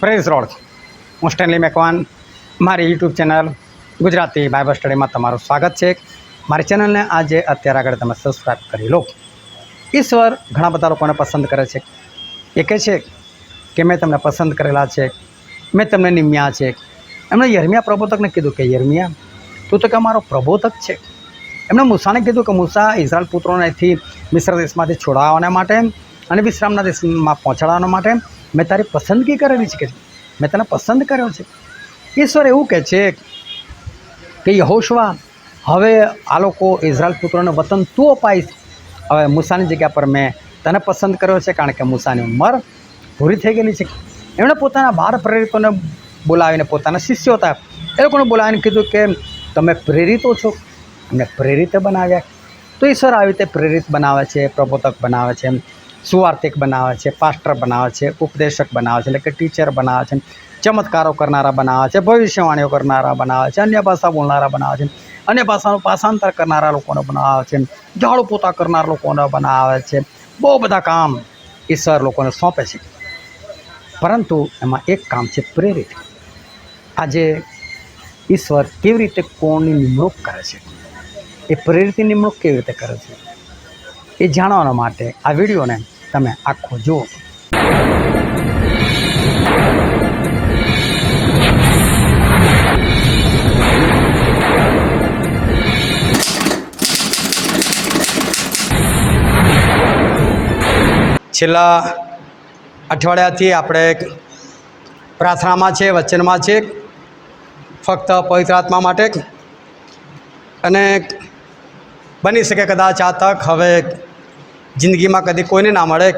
Praise road. હું Stanley Macwan, મારી YouTube channel Gujarati Bible સ્ટડીમાં તમારું સ્વાગત છે. મારી ચેનલને આજે અત્યારે આગળ તમે સબસ્ક્રાઈબ કરી લો. ઈશ્વર ઘણા બધા લોકોને પસંદ કરે છે. એ કહે છે કે મેં તમને પસંદ કરેલા છે, મેં તમને નિમ્યા છે. એમણે યર્મિયા પ્રબોધકને કીધું કે યર્મિયા, તું તો કે અમારો પ્રબોધક છે. એમણે મૂસાને કીધું કે મૂસા, ઇઝરાયલ પુત્રોને અહીંથી મિસ્ર દેશમાંથી છોડાવવાના માટે અને વિશ્રામના દેશમાં પહોંચાડવા માટે મેં તારી પસંદગી કરેલી છે, કે મેં તને પસંદ કર્યો છે. ઈશ્વર એવું કહે છે કે યહોશવા, હવે આ લોકો ઇઝરાયલ પુત્રોને વતન તું અપાઈશ. હવે મૂસાની જગ્યા પર મેં તને પસંદ કર્યો છે, કારણ કે મૂસાની ઉંમર પૂરી થઈ ગયેલી છે. એમણે પોતાના 12 પ્રેરિતોને બોલાવીને, પોતાના શિષ્યો હતા એ લોકોને બોલાવીને કીધું કે તમે પ્રેરિતો છો. એમને પ્રેરિત બનાવ્યા. તો ઈશ્વર આવી રીતે પ્રેરિત બનાવે છે, પ્રબોધક બનાવે છે, સુવાર્તિક બનાવે છે, પાસ્ટર બનાવે છે, ઉપદેશક બનાવે છે, એટલે કે ટીચર બનાવે છે, ચમત્કારો કરનારા બનાવે છે, ભવિષ્યવાણીઓ કરનારા બનાવે છે, અન્ય ભાષા બોલનારા બનાવે છે, અન્ય ભાષાનું ભાષાંતર કરનારા લોકોને બનાવે છે, ઝાડુ પોતા કરનારા લોકોને બનાવે છે. બહુ બધા કામ ઈશ્વર લોકોને સોંપે છે. પરંતુ એમાં એક કામ છે પ્રેરિત. આજે ઈશ્વર કેવી રીતે કોણની નિમણૂક કરે છે, એ પ્રેરિતની નિમણૂક કેવી રીતે કરે છે, એ જાણવા માટે આ વિડીયોને તમે આખો જુઓ. છેલ્લા અઠવાડિયાથી આપણે પ્રાર્થનામાં છે, વચનમાં છે, ફક્ત પવિત્ર આત્મા માટે. અને બની શકે કદાચ આ તક હવે જિંદગીમાં કદી કોઈને ના મળે.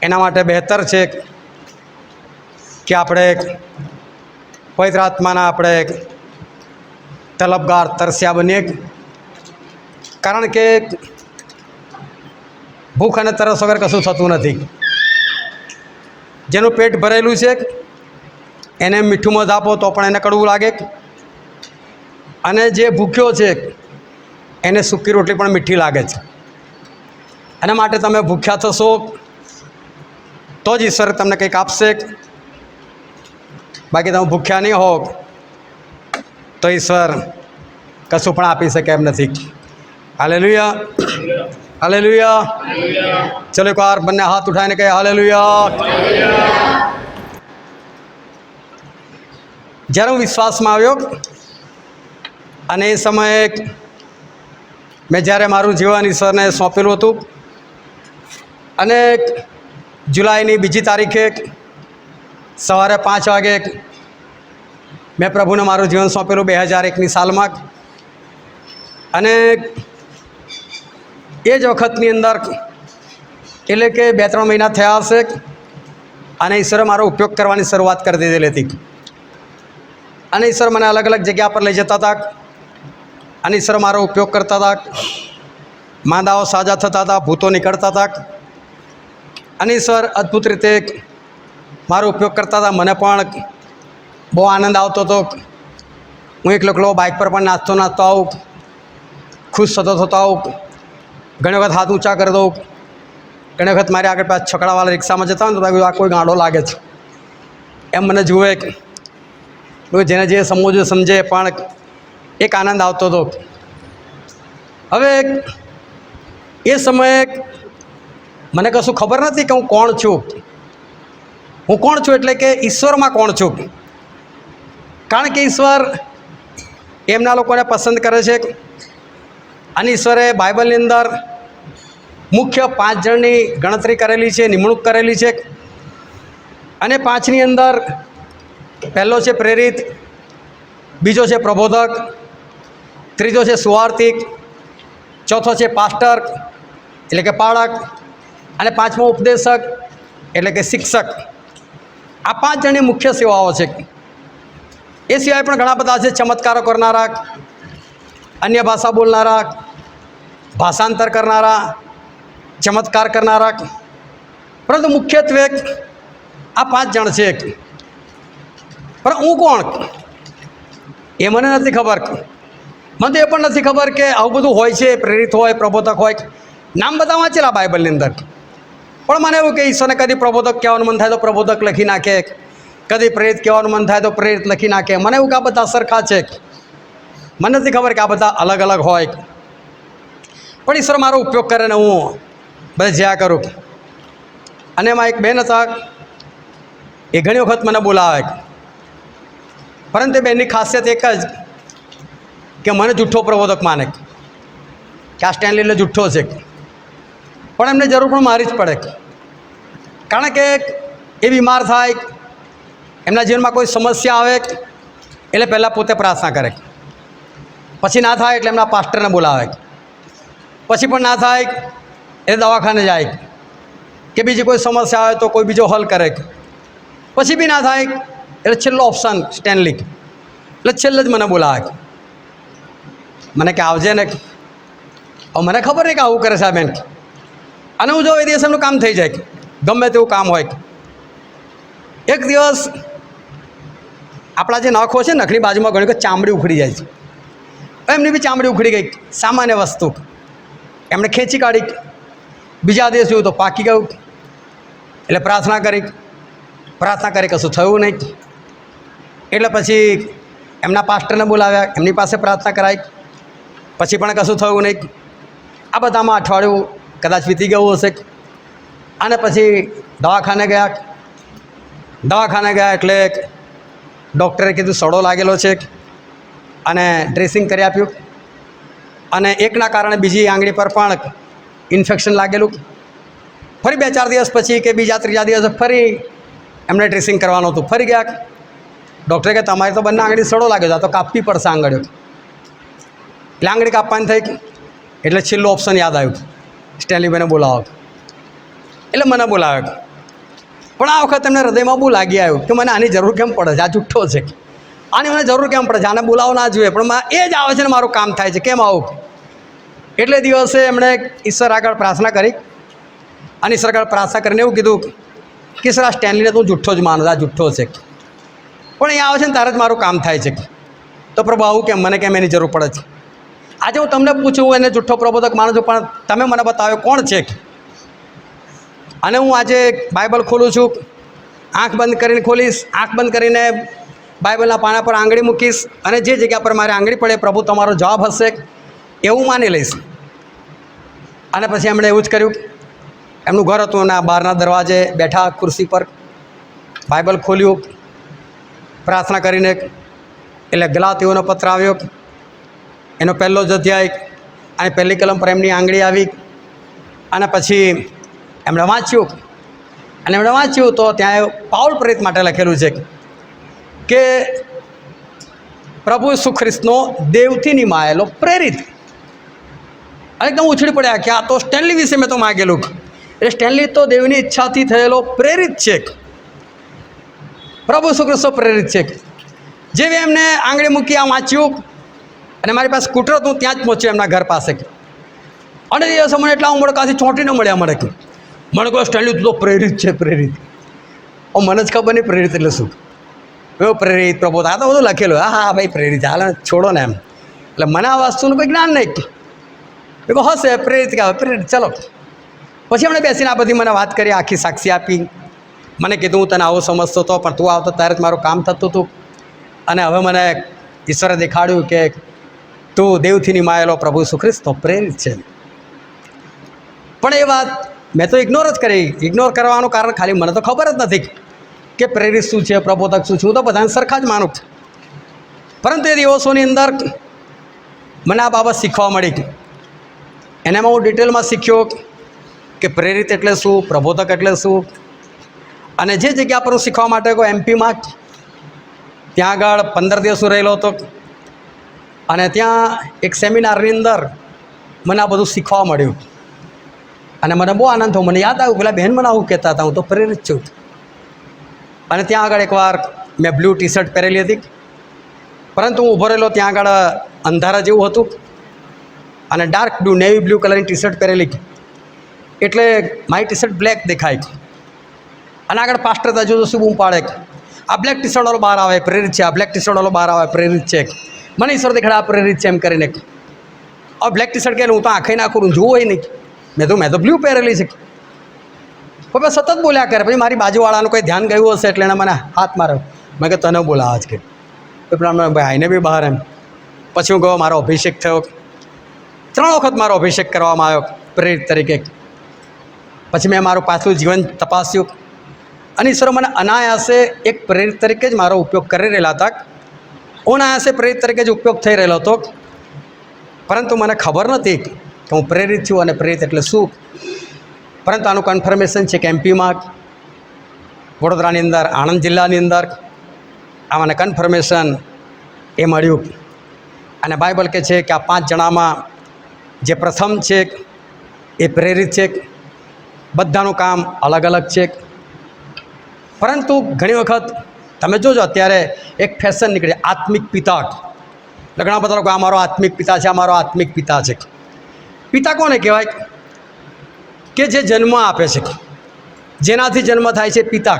એના માટે બહેતર છે કે આપણે પવિત્ર આત્માના આપણે તલબગાર, તરસ્યા બનીએ. કારણ કે ભૂખ અને તરસ વગર કશું થતું નથી. જેનું પેટ ભરેલું છે એને મીઠું મધ આપો તો પણ એને કડવું લાગે, અને જે ભૂખ્યો છે એને સૂકી રોટલી પણ મીઠી લાગે છે. એના માટે તમે ભૂખ્યા થશો તો જ ઈશ્વર તમને કંઈક આપશે. બાકી તમે ભૂખ્યા નહીં હો તો ઈશ્વર કશું પણ આપી શકે એમ નથી. Hallelujah, hallelujah. ચલો એકવાર બંને હાથ ઉઠાવીને કહે હાલેલુયા. જ્યારે હું વિશ્વાસમાં આવ્યો અને એ સમયે મેં જ્યારે મારું જીવન ઈશ્વરને સોંપેલું હતું, અને જુલાઈની 2 તારીખે સવારે 5 વાગે મેં પ્રભુને મારું જીવન સોંપેલું 2001ની સાલમાં. અને એ જ વખતની અંદર, એટલે કે 2-3 મહિના થયા હશે, અને ઈશ્વરે મારો ઉપયોગ કરવાની શરૂઆત કરી દીધેલી હતી. અને ઈશ્વર મને અલગ અલગ જગ્યા પર લઈ જતા હતા, અને ઈશ્વર મારો ઉપયોગ કરતા હતા. માંદાઓ સાજા થતા હતા, ભૂતો નીકળતા હતા, અને ઈશ્વર અદ્ભુત રીતે મારો ઉપયોગ કરતા હતા. મને પણ બહુ આનંદ આવતો હતો. હું એકલો બાઇક પર પણ નાચતો આવું, ખુશ થતો આવું. ઘણી વખત હાથ ઊંચા કરી દઉં. ઘણી વખત મારી આગળ પાછળ છકડાવાળા રિક્ષામાં જતા હોય ને તો આ કોઈ ગાંડો લાગે છે એમ મને જુએ. જેને જે સમજવું સમજે, પણ એક આનંદ આવતો હતો. હવે એ સમયે મને કશું ખબર નથી કે હું કોણ છું. હું કોણ છું એટલે કે ઈશ્વરમાં કોણ છું. કારણ કે ઈશ્વર એમના લોકોને પસંદ કરે છે. અને ઈશ્વરે બાઇબલની અંદર મુખ્ય 5 જણની ગણતરી કરેલી છે, નિમણૂક કરેલી છે. અને 5ની અંદર પહેલો છે પ્રેરિત, બીજો છે પ્રબોધક, ત્રીજો છે સુવાર્તિક, ચોથો છે પાસ્ટર એટલે કે પાળક, અને 5મો ઉપદેશક એટલે કે શિક્ષક. આ 5 જણની મુખ્ય સેવાઓ છે. એ સિવાય પણ ઘણા બધા છે, ચમત્કારો કરનારા, અન્ય ભાષા બોલનારા, ભાષાંતર કરનારા, ચમત્કાર કરનારા. પરંતુ મુખ્યત્વે આ 5 જણ છે. પણ હું કોણ એ મને નથી ખબર. મને તો એ પણ નથી ખબર કે આવું બધું હોય છે, પ્રેરિત હોય, પ્રબોધક હોય. નામ બધા વાંચેલા બાઇબલની અંદર, પણ મને એવું કે ઈશ્વરને કદી પ્રબોધક કહેવાનું મન થાય તો પ્રબોધક લખી નાખે, કદી પ્રેરિત કહેવાનું મન થાય તો પ્રેરિત લખી નાખે. મને એવું કે આ બધા સરખા છે. મને નથી ખબર કે આ બધા અલગ અલગ હોય, પણ ઈશ્વર મારો ઉપયોગ કરે ને હું બધે જ્યાં કરું. અને એમાં એક બેન હતા, એ ઘણી વખત મને બોલાવે, પરંતુ એ બેનની ખાસિયત એક જ કે મને જૂઠ્ઠો પ્રબોધક માને કે આ સ્ટેનલી એટલે જૂઠ્ઠો છે. પણ એમને જરૂર પણ મારી જ પડે, કારણ કે એ બીમાર થાય, એમના જીવનમાં કોઈ સમસ્યા આવે એટલે પહેલાં પોતે પ્રાર્થના કરે, પછી ના થાય એટલે એમના પાસ્ટરને બોલાવે, પછી પણ ના થાય એટલે દવાખાને જાય કે બીજી કોઈ સમસ્યા આવે તો કોઈ બીજો હલ કરે, પછી બી ના થાય એટલે છેલ્લો ઓપ્શન સ્ટેનલી, એટલે છેલ્લે જ મને બોલાવે. મને કે આવજે ને. હવે મને ખબર નહીં કે આવું કરે છે આ બેન, અને હું જો એ દિવસ એમનું કામ થઈ જાય, ગમે તેવું કામ હોય. એક દિવસ આપણા જે નખો છે, નખની બાજુમાં ઘણી વખત ચામડી ઉખડી જાય છે, એમની બી ચામડી ઉખડી ગઈ, સામાન્ય વસ્તુ. એમણે ખેંચી કાઢી. બીજા દિવસ જોયું તો પાકી ગયું. એટલે પ્રાર્થના કરી કશું થયું નહીં. એટલે પછી એમના પાસ્ટરને બોલાવ્યા, એમની પાસે પ્રાર્થના કરાવી, પછી પણ કશું થયું નહીં. આ બધામાં અઠવાડિયું કદાચ વીતી ગયું હશે. અને પછી દવાખાને ગયા એટલે ડૉક્ટરે કીધું સડો લાગેલો છે, અને ડ્રેસિંગ કરી આપ્યું. અને એકના કારણે બીજી આંગળી પર પણ ઇન્ફેક્શન લાગેલું. ફરી 2-4 દિવસ પછી કે બીજા ત્રીજા દિવસે ફરી એમને ડ્રેસિંગ કરવાનું હતું. ફરી ગયા. ડૉક્ટરે કહે તમારી તો બંને આંગળી સડો લાગ્યો છે, આ તો કાપવી પડશે આંગળીઓ. એટલે આંગળી કાપવાની થઈ. એટલે છેલ્લું ઓપ્શન યાદ આવ્યું, સ્ટેનલીભાઈને બોલાવો. એટલે મને બોલાવ્યો. પણ આ વખત એમને હૃદયમાં બહુ લાગી આવ્યું કે મને આની જરૂર કેમ પડે છે, આ જુઠ્ઠો છે, આની મને જરૂર કેમ પડે છે, આને બોલાવો ના જોઈએ, પણ એ જ આવે છે ને મારું કામ થાય છે, કેમ આવું. એટલે દિવસે એમણે ઈશ્વર આગળ પ્રાર્થના કરી, અને ઈશ્વર આગળ પ્રાર્થના કરીને એવું કીધું કે સર આ સ્ટેનલીને તું જુઠ્ઠો જ માનો, આ જુઠ્ઠો છે, પણ એ આવે છે ને ત્યારે જ મારું કામ થાય છે. તો પ્રભુ આવું કેમ, મને કેમ એની જરૂર પડે છે. આજે હું તમને પૂછું, હું એને જુઠ્ઠો પ્રબોધક માનું છું, પણ તમે મને બતાવ્યો કોણ છે. અને હું આજે બાઇબલ ખોલું છું, આંખ બંધ કરીને ખોલીશ, આંખ બંધ કરીને બાઇબલના પાના પર આંગળી મૂકીશ, અને જે જગ્યા પર મારે આંગળી પડે પ્રભુ તમારો જવાબ હશે એવું માની લઈશ. અને પછી એમણે એવું જ કર્યું. એમનું ઘર હતું, અને બહારના દરવાજે બેઠા ખુરશી પર બાઇબલ ખોલ્યું, પ્રાર્થના કરીને. એટલે ગલાતીઓનો પત્ર આવ્યો, એનો પહેલો જ અધ્યાય અને પહેલી કલમ પર એમની આંગળી આવી. અને પછી એમણે વાંચ્યું તો ત્યાં પાઉલ પ્રેરિત માટે લખેલું છે કે પ્રભુ ઈસુ ખ્રિસ્તનો દેવથી નિમાયેલો પ્રેરિત. અને એકદમ ઉછળી પડ્યા કે આ તો સ્ટેનલી વિશે મેં તો માગેલું. એટલે સ્ટેનલી તો દેવની ઈચ્છાથી થયેલો પ્રેરિત છે, પ્રભુ ઈસુ ખ્રિસ્ત પ્રેરિત છે. જેવી એમને આંગળી મૂકી આ વાંચ્યું, અને મારી પાસે સ્કૂટર હતું, ત્યાં જ પહોંચ્યું એમના ઘર પાસે. અને એ દિવસે મને એટલા ઉમળકાથી ચોંટીને મળ્યા. મને કહો સ્ટેનલી તું તો પ્રેરિત છે, પ્રેરિત. મને જ ખબર નહીં પ્રેરિત એટલે શું. એવો પ્રેરિત પ્રબોધ આ તો બધું લખેલું. હા ભાઈ પ્રેરિત, હાલ છોડો ને એમ. એટલે મને આ વસ્તુનું કોઈ જ્ઞાન નહીં. એ કહો હશે પ્રેરિત કહેવાય, પ્રેરિત ચલો. પછી એમણે બેસીને આ બધી મને વાત કરી, આખી સાક્ષી આપી. મને કીધું હું તને આવું સમજતો હતો, પણ તું આવતો ત્યારે જ મારું કામ થતું હતું. અને હવે મને ઈશ્વરે દેખાડ્યું કે તું દેવથી નિમાયેલો પ્રભુ ઈસુ ખ્રિસ્તનો પ્રેરિત છે. પણ એ વાત મેં તો ઇગ્નોર જ કરી. ઇગ્નોર કરવાનું કારણ ખાલી મને તો ખબર જ નથી કે પ્રેરિત શું છે, પ્રબોધક શું છે. હું તો બધાને સરખા જ માનું. પરંતુ એ દિવસોની અંદર મને આ બાબત શીખવા મળી. એનામાં હું ડિટેલમાં શીખ્યો કે પ્રેરિત એટલે શું, પ્રબોધક એટલે શું. અને જે જગ્યા પર હું શીખવા માટે ગયો એમપીમાં, ત્યાં આગળ 15 દિવસ હું રહેલો હતો. અને ત્યાં એક સેમિનારની અંદર મને આ બધું શીખવા મળ્યું. અને મને બહુ આનંદ થયો. મને યાદ આવ્યું પેલા બહેન મને આવું કહેતા હતા, હું તો પ્રેરિત છું. અને ત્યાં આગળ એકવાર મેં બ્લુ ટી શર્ટ પહેરેલી હતી, પરંતુ હું ઊભો રહેલો ત્યાં આગળ અંધારા જેવું હતું, અને ડાર્ક બ્લુ, નેવી બ્લુ કલરની ટી શર્ટ પહેરેલી. એટલે મારી ટી શર્ટ બ્લેક દેખાય. અને આગળ પાસ્ટર હતા, જો શું બૂમ પાડે, આ બ્લેક ટી શર્ટ વાળો બહાર આવે પ્રેરિત છે, આ બ્લેક ટી શર્ટ વાળો બહાર આવે પ્રેરિત છે. મને ઈશ્વર દેખાડે આ પ્રેરિત છે એમ કરીને. હવે બ્લેક ટી શર્ટ કહે હું તો આંખે ના કરું, જોવો હોય નહીં. મેં તો બ્લુ પહેરેલી છે. પછી સતત બોલ્યા કરે. પછી મારી બાજુવાળાનું કોઈ ધ્યાન ગયું હશે એટલે એણે મને હાથ માર્યો. મેં કે તને બોલાવા જ કે પેલા ભાઈને બી બહાર એમ. પછી હું ગયો, મારો અભિષેક થયો. 3 વખત મારો અભિષેક કરવામાં આવ્યો પ્રેરિત તરીકે. પછી મેં મારું પાછું જીવન તપાસ્યું અને ઈશ્વર મને અનાયાસે એક પ્રેરિત તરીકે જ મારો ઉપયોગ કરી રહેલા હતા. અનાયાસે પ્રેરિત તરીકે જ ઉપયોગ થઈ રહેલો હતો. પરંતુ મને ખબર નથી કે હું પ્રેરિત છું અને પ્રેરિત એટલે શું. પરંતુ આનું કન્ફર્મેશન છે કે એમપીમાં, વડોદરાની અંદર, આણંદ જિલ્લાની અંદર આ મને કન્ફર્મેશન એ મળ્યું. અને બાઇબલ કહે છે કે આ 5 જણામાં જે પ્રથમ છે એ પ્રેરિત છે. બધાનું કામ અલગ અલગ છે. પરંતુ ઘણી વખત તમે જોજો અત્યારે એક ફેશન નીકળી આત્મિક પિતા. એટલે ઘણા બધા લોકો આ મારો આત્મિક પિતા છે, આ મારો આત્મિક પિતા છે. પિતા કોને કહેવાય? કે જે જન્મ આપે છે, જેનાથી જન્મ થાય છે પિતા.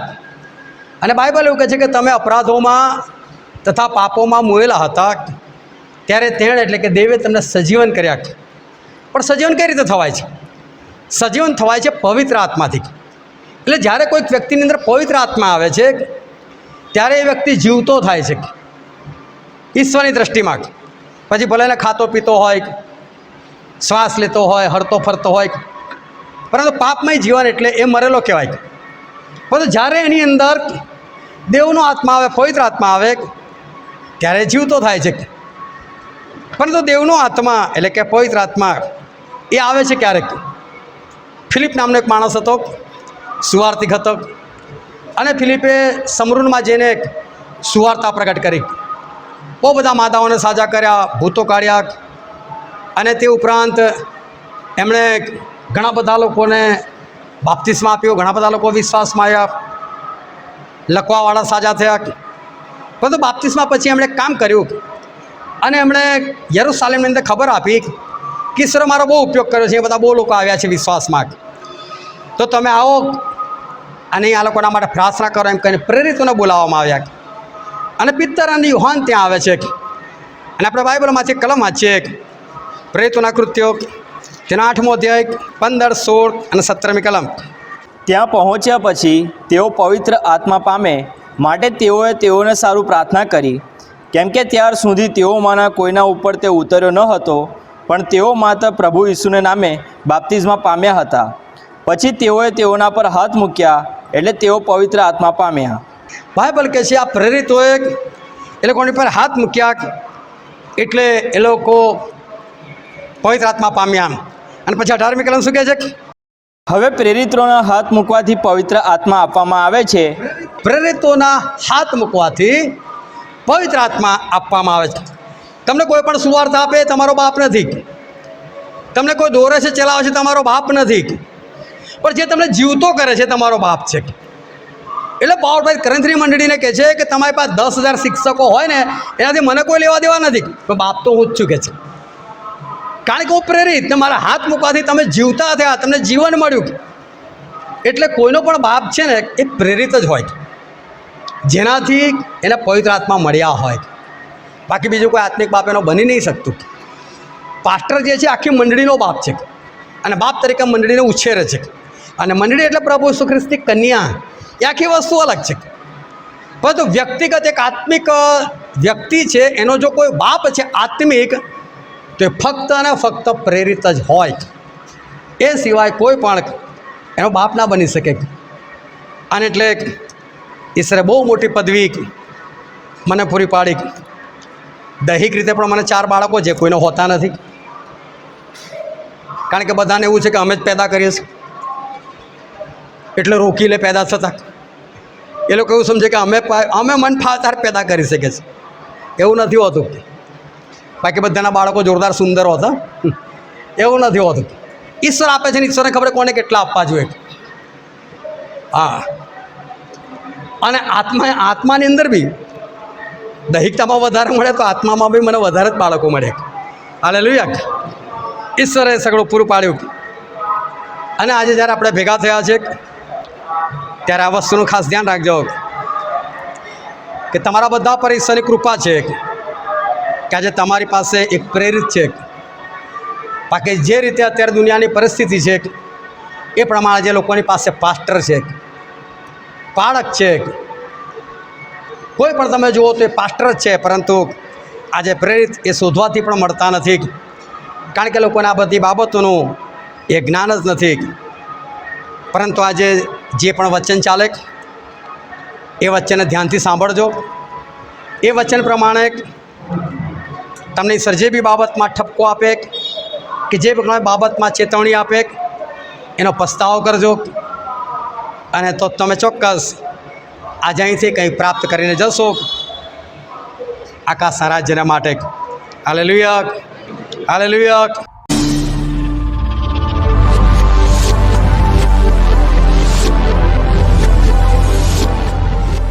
અને બાઇબલ એવું કહે છે કે તમે અપરાધોમાં તથા પાપોમાં મોયેલા હતા ત્યારે તેણે એટલે કે દેવે તમને સજીવન કર્યા. પણ સજીવન કઈ રીતે થવાય છે? સજીવન થવાય છે પવિત્ર આત્માથી. એટલે જ્યારે કોઈક વ્યક્તિની અંદર પવિત્ર આત્મા આવે છે ત્યારે એ વ્યક્તિ જીવતો થાય છે ઈશ્વરની દૃષ્ટિમાં. પછી ભલે એને ખાતો પીતો હોય, શ્વાસ લેતો હોય, હરતો ફરતો હોય, પરંતુ પાપમય જીવન એટલે એ મરેલો કહેવાય. પરંતુ જ્યારે એની અંદર દેવનો આત્મા આવે, પવિત્ર આત્મા આવે ત્યારે જીવતો થાય છે. પરંતુ દેવનો આત્મા એટલે કે પવિત્ર આત્મા એ આવે છે ક્યારેક. ફિલિપ નામનો એક માણસ હતો, સુવાર્તિક હતો. અને ફિલિપે સમરૂનમાં જઈને સુવાર્તા પ્રગટ કરી. બહુ બધા માદાઓને સાજા કર્યા, ભૂતો કાઢ્યા. અને તે ઉપરાંત એમણે ઘણા બધા લોકોને બાપ્તિસ્મા આપ્યો, ઘણા બધા લોકો વિશ્વાસમાં આવ્યા, લખવાવાળા સાજા થયા. પરંતુ બાપ્તિસ્મા પછી એમણે કામ કર્યું અને એમણે યરુશાલેમની અંદર ખબર આપી કે ઈશ્વરે મારો બહુ ઉપયોગ કર્યો છે, એ બધા બહુ લોકો આવ્યા છે વિશ્વાસમાં, તો તમે આવો અને આ લોકોના માટે પ્રાર્થના કરો એમ કહીને પ્રેરિતોને બોલાવવામાં આવ્યા. અને પિત્તર અને યુહાન ત્યાં આવે છે. અને આપણે બાઇબલમાંથી કલમ વાંચીએ, પ્રેરિતોના કૃત્યો તેના 8મો અધ્યાય 15, 16 અને 17મી કલમ. ત્યાં પહોંચ્યા પછી તેઓ પવિત્ર આત્મા પામે માટે તેઓએ તેઓને સારું પ્રાર્થના કરી, કેમ કે ત્યાર સુધી તેઓમાંના કોઈના ઉપર તે ઉતર્યો ન હતો, પણ તેઓ માત્ર પ્રભુ ઈસુને નામે બાપ્તિસ્મા પામ્યા હતા. પછી તેઓએ તેઓના પર હાથ મૂક્યા એટલે તેઓ પવિત્ર આત્મા પામ્યા. બાઇબલ કહે છે આ પ્રેરિતોએ એ લોકોની પર હાથ મૂક્યા એટલે એ લોકો પવિત્ર આત્મા પામ્યા. અને પછી 18મી કલમ શું કહે છે? હવે પ્રેરિતોના હાથ મૂકવાથી પવિત્ર આત્મા આપવામાં આવે છે. પ્રેરિતોના હાથ મૂકવાથી પવિત્ર આત્મા આપવામાં આવે છે. તમને કોઈ પણ સુવાર્તા આપે તમારો બાપ નથી. તમને કોઈ દોરે છે, ચલાવે છે, તમારો બાપ નથી. પણ જે તમને જીવતો કરે છે તમારો બાપ છે. એટલે પાવરભાઈ કરંથરી મંડળીને કહે છે કે તમારી પાસે 10,000 શિક્ષકો હોય ને એનાથી મને કોઈ લેવા દેવા નથી, પણ બાપ તો હું જ છું કે છે. કારણ કે હું પ્રેરિત ને મારા હાથ મૂકવાથી તમે જીવતા થયા, તમને જીવન મળ્યું. એટલે કોઈનો પણ બાપ છે ને એ પ્રેરિત જ હોય, જેનાથી એને પવિત્ર આત્મા મળ્યા હોય. બાકી બીજું કોઈ આત્મિક બાપ એનો બની નહીં શકતું. પાસ્ટર જે છે આખી મંડળીનો બાપ છે અને બાપ તરીકે મંડળીને ઉછેરે છે. અને મંડળી એટલે પ્રભુ ઈસુ ખ્રિસ્તની કન્યા, એ આખી વસ્તુ અલગ છે. પરંતુ વ્યક્તિગત એક આત્મિક વ્યક્તિ છે, એનો જો કોઈ બાપ છે આત્મિક, તો એ ફક્ત અને ફક્ત પ્રેરિત જ હોય. એ સિવાય કોઈ પણ એનો બાપ ના બની શકે. અને એટલે ઈશ્વરે બહુ મોટી પદવી મને પૂરી પાડી. દૈહિક રીતે પણ મને 4 બાળકો છે, કોઈને હોતા નથી. કારણ કે બધાને એવું છે કે અમે જ પેદા કરીએ છીએ, એટલે રોકી લે પેદા થતા. એ લોકો એવું સમજે કે અમે મન ફાવતાર પેદા કરી શકીએ છીએ. એવું નથી હોતું. બાકી બધાના બાળકો જોરદાર સુંદર હોતા, એવું નથી હોતું. ઈશ્વર આપે છે ને ઈશ્વરને ખબર કોને કેટલા આપવા જોઈએ. હા, અને આત્માની અંદર બી દૈહિકતામાં વધારે મળે તો આત્મામાં બી મને વધારે જ બાળકો મળે. હાલેલુયા. ઈશ્વરે સગળું પૂરું પાડ્યું. અને આજે જ્યારે આપણે ભેગા થયા છે ત્યારે આ વસ્તુનું ખાસ ધ્યાન રાખજો કે તમારા બધા પર ઈશ્વરની કૃપા છે કે આજે તમારી પાસે એક પ્રેરિત છે. બાકી જે રીતે અત્યારે દુનિયાની પરિસ્થિતિ છે એ પ્રમાણે જે લોકોની પાસે પાસ્ટર છે, પાળક છે, કોઈ પણ તમે જુઓ તો એ પાસ્ટર જ છે, પરંતુ આજે પ્રેરિત એ શોધવાથી પણ મળતા નથી, કારણ કે લોકોને આ બધી બાબતોનું એ જ્ઞાન જ નથી. પરંતુ આજે જે પણ વચન ચાલે એ વચનને ધ્યાનથી સાંભળજો. એ વચન પ્રમાણે તમને ઈશ્વર જે બી બાબતમાં ઠપકો આપે કે જે પણ બાબતમાં ચેતવણી આપે એનો પસ્તાવો કરજો, અને તો તમે ચોક્કસ આજે અહીંથી કંઈ પ્રાપ્ત કરીને જશો આકાશના રાજ્યના માટે. Hallelujah, hallelujah.